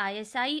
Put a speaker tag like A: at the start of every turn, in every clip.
A: ISI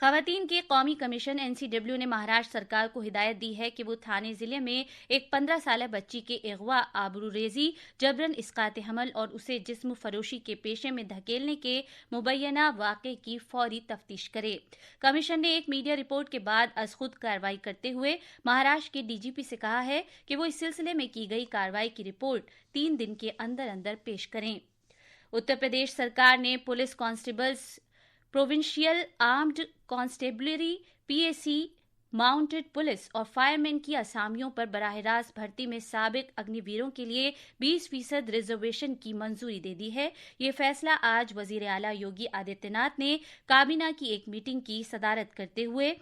A: خواتین کے قومی کمیشن NCW نے مہاراشٹر سرکار کو ہدایت دی ہے کہ وہ تھانے ضلع میں ایک 15 سالہ بچی کے اغوا، آبروریزی، جبرن اسقاط حمل اور اسے جسم فروشی کے پیشے میں دھکیلنے کے مبینہ واقعے کی فوری تفتیش کرے۔ کمیشن نے ایک میڈیا رپورٹ کے بعد از خود کارروائی کرتے ہوئے مہاراشٹر کے DGP سے کہا ہے کہ وہ اس سلسلے میں کی گئی کارروائی کی رپورٹ 3 دن کے اندر اندر پیش کریں۔ اتر پردیش سرکار نے police constables, provincial armed constabulary, PAC، mounted police اور فائرمین کی اسامیوں پر براہ راست بھرتی میں سابق اگنی ویروں کے لیے 20% ریزرویشن کی منظوری دے دی ہے۔ یہ فیصلہ آج وزیر اعلیٰ یوگی آدتیہ ناتھ نے کابینہ کی ایک میٹنگ کی صدارت کرتے ہوئے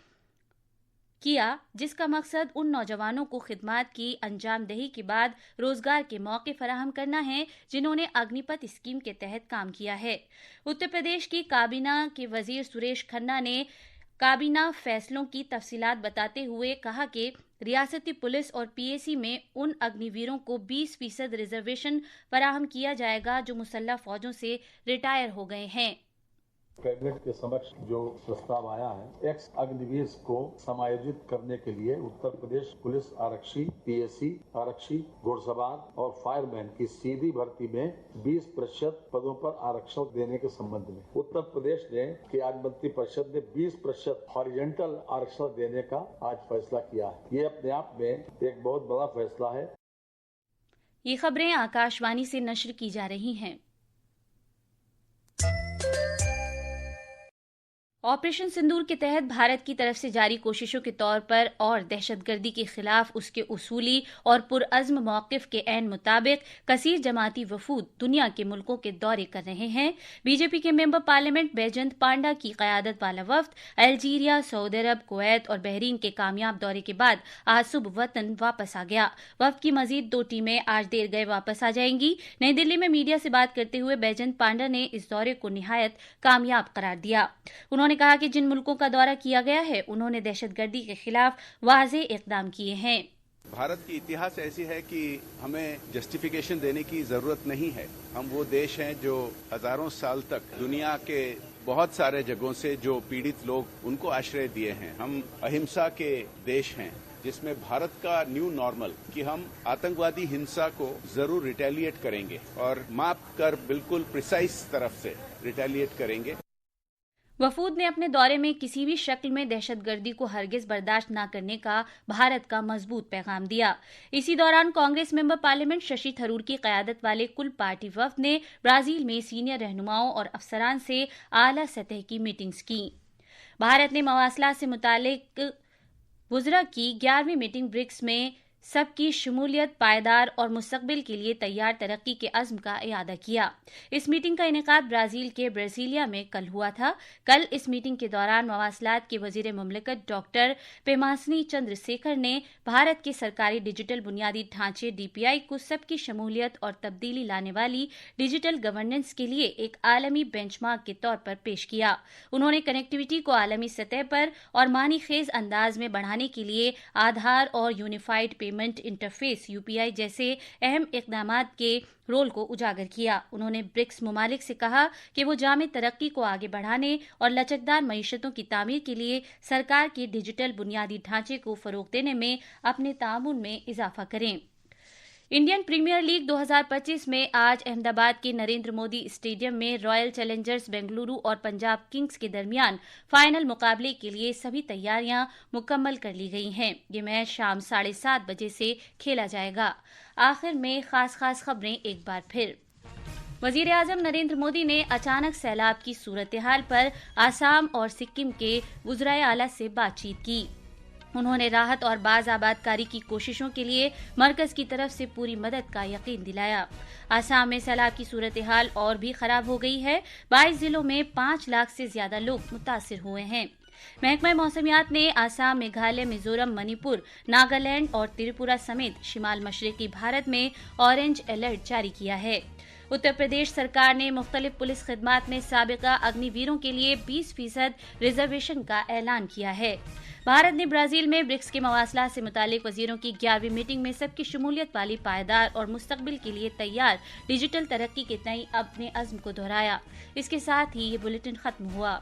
A: کیا، جس کا مقصد ان نوجوانوں کو خدمات کی انجام دہی کے بعد روزگار کے موقع فراہم کرنا ہے جنہوں نے اگنی پتھ اسکیم کے تحت کام کیا ہے۔ اتر پردیش کی کابینہ کے وزیر سریش کھنہ نے کابینہ فیصلوں کی تفصیلات بتاتے ہوئے کہا کہ ریاستی پولیس اور PAC میں ان اگنی ویروں کو 20% ریزرویشن فراہم کیا جائے گا جو مسلح فوجوں سے ریٹائر ہو گئے ہیں۔
B: کیبنٹ کے سمکش جو پرستاو آیا ہے، ایکس اگنیویر کو سمایوجت کرنے کے لیے اتر پردیش پولیس آرکشی، PAC آرکشی، گھوڑ سوار اور فائر مین کی سیدھی بھرتی میں 20% پدوں پر آرکشن دینے کے سمبند میں اتر پردیش نے قیادت منتری پریشد نے 20% ہاریجنٹل آرکشن دینے کا آج فیصلہ کیا ہے۔ یہ اپنے آپ میں ایک بہت بڑا فیصلہ ہے۔
A: یہ خبریں آکاشوانی سے نشر کی جا رہی ہیں۔ آپریشن سندور کے تحت بھارت کی طرف سے جاری کوششوں کے طور پر اور دہشت گردی کے خلاف اس کے اصولی اور پرعزم موقف کے عین مطابق کثیر جماعتی وفود دنیا کے ملکوں کے دورے کر رہے ہیں۔ BJP کے ممبر پارلیمنٹ بیجنت پانڈا کی قیادت والا وفد الجیریا، سعودی عرب، کویت اور بحرین کے کامیاب دورے کے بعد آج صبح وطن واپس آ گیا۔ وفد کی مزید 2 ٹیمیں آج دیر گئے واپس آ جائیں گی۔ نئی دلی میں میڈیا سے بات کرتے ہوئے بیجنت پانڈا نے اس دورے کو نہایت کامیاب قرار دیا۔ انہوں نے کہا کہ جن ملکوں کا دورہ کیا گیا ہے انہوں نے دہشت گردی کے خلاف واضح اقدام کیے ہیں۔
C: بھارت کی اتہاس ایسی ہے کہ ہمیں جسٹیفیکیشن دینے کی ضرورت نہیں ہے۔ ہم وہ دیش ہیں جو ہزاروں سال تک دنیا کے بہت سارے جگہوں سے جو پیڑت لوگ ان کو آشرے دیے ہیں۔ ہم اہمسا کے دیش ہیں جس میں بھارت کا نیو نارمل کہ ہم آتنکوادی ہنسا کو ضرور ریٹیلیٹ کریں گے اور ماپ کر بالکل پریسائز طرف سے ریٹیلیٹ کریں گے۔
A: وفود نے اپنے دورے میں کسی بھی شکل میں دہشت گردی کو ہرگز برداشت نہ کرنے کا بھارت کا مضبوط پیغام دیا۔ اسی دوران کانگریس ممبر پارلیمنٹ ششی تھرور کی قیادت والے کل پارٹی وفد نے برازیل میں سینئر رہنماؤں اور افسران سے اعلیٰ سطح کی میٹنگز کی۔ بھارت نے مواصلات سے متعلق وزراء کی 11ویں میٹنگ برکس میں سب کی شمولیت، پائیدار اور مستقبل کے لیے تیار ترقی کے عزم کا اعادہ کیا۔ اس میٹنگ کا انعقاد برازیل کے برازیلیا میں کل ہوا تھا۔ کل اس میٹنگ کے دوران مواصلات کے وزیر مملکت ڈاکٹر پیماسنی چندر سیکھر نے بھارت کے سرکاری ڈیجیٹل بنیادی ڈھانچے DPI کو سب کی شمولیت اور تبدیلی لانے والی ڈیجیٹل گورننس کے لیے ایک عالمی بینچ مارک کے طور پر پیش کیا۔ انہوں نے کنیکٹیویٹی کو عالمی سطح پر اور معنی خیز انداز میں بڑھانے کے لیے آدھار اور یونیفائڈ پیمنٹ انٹرفیس UPI جیسے اہم اقدامات کے رول کو اجاگر کیا۔ انہوں نے برکس ممالک سے کہا کہ وہ جامع ترقی کو آگے بڑھانے اور لچکدار معیشتوں کی تعمیر کے لیے سرکار کے ڈیجیٹل بنیادی ڈھانچے کو فروغ دینے میں اپنے تعاون میں اضافہ کریں۔ انڈین پریمیئر لیگ 2025 میں آج احمد آباد کے نریندر مودی اسٹیڈیم میں رائل چیلنجرز بنگلورو اور پنجاب کنگز کے درمیان فائنل مقابلے کے لیے سبھی تیاریاں مکمل کر لی گئی ہیں۔ یہ میچ شام 7:30 بجے سے کھیلا جائے گا۔ آخر میں خاص خبریں ایک بار پھر۔ وزیر اعظم نریندر مودی نے اچانک سیلاب کی صورتحال پر آسام اور سکم کے وزرائے اعلیٰ سے بات چیت کی۔ انہوں نے راحت اور باز آباد کاری کی کوششوں کے لیے مرکز کی طرف سے پوری مدد کا یقین دلایا۔ آسام میں سیلاب کی صورتحال اور بھی خراب ہو گئی ہے۔ 22 ضلعوں میں 5 لاکھ سے زیادہ لوگ متاثر ہوئے ہیں۔ محکمہ موسمیات نے آسام، میگھالیہ، میزورم، منی پور، ناگالینڈ اور تریپورہ سمیت شمال مشرقی بھارت میں آرنج الرٹ جاری کیا ہے۔ اتر پردیش سرکار نے مختلف پولیس خدمات میں سابقہ اگنی ویروں کے لیے 20% ریزرویشن کا اعلان کیا ہے۔ بھارت نے برازیل میں برکس کے مواصلات سے متعلق وزیروں کی 11ویں میٹنگ میں سب کی شمولیت والی پائیدار اور مستقبل کے لیے تیار ڈیجیٹل ترقی کے تئیں اپنے عزم کو دہرایا۔ اس کے ساتھ ہی یہ بلیٹن ختم ہوا۔